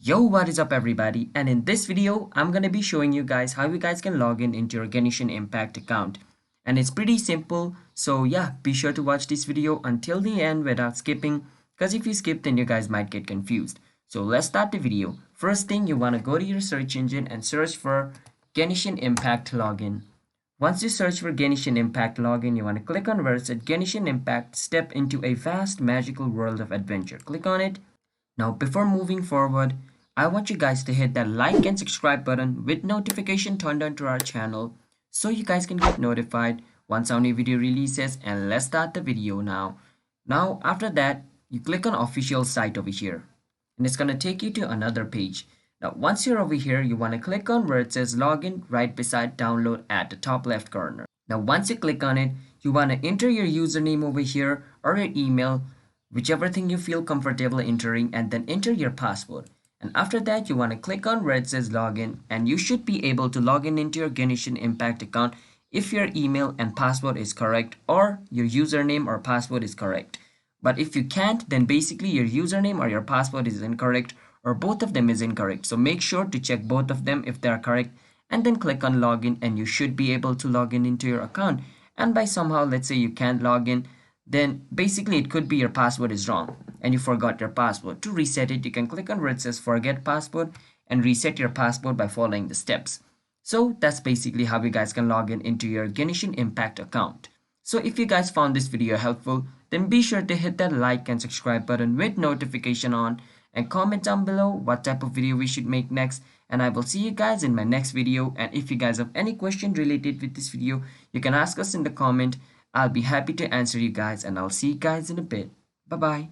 Yo, what is up everybody? And in this video, I'm gonna be showing you guys how you guys can log in into your Genshin Impact account. And it's pretty simple. So yeah, be sure to watch this video until the end without skipping, because if you skip, then you guys might get confused. So let's start the video. First thing, you wanna go to your search engine and search for Genshin Impact login. Once you search for Genshin Impact login, you wanna click on where it said Genshin Impact, step into a vast magical world of adventure. Click on it. Now, before moving forward, I want you guys to hit that like and subscribe button with notification turned on to our channel so you guys can get notified once our new video releases, and let's start the video now. Now, after that, you click on official site over here and it's going to take you to another page. Now, once you're over here, you want to click on where it says login right beside download at the top left corner. Now, once you click on it, you want to enter your username over here or your email, whichever thing you feel comfortable entering, and then enter your password. And after that, you want to click on where it says login, and you should be able to log in into your Genshin Impact account if your email and password is correct or your username or password is correct. But if you can't, then basically your username or your password is incorrect or both of them is incorrect. So make sure to check both of them if they are correct and then click on login, and you should be able to log in into your account. And by somehow, let's say you can't log in, then basically it could be your password is wrong and you forgot your password. To reset it, you can click on where it says forget password and reset your password by following the steps. So that's basically how you guys can log in into your Genshin Impact account. So if you guys found this video helpful, then be sure to hit that like and subscribe button with notification on, and comment down below what type of video we should make next, and I will see you guys in my next video. And if you guys have any question related with this video, you can ask us in the comment. I'll be happy to answer you guys, and I'll see you guys in a bit. Bye bye.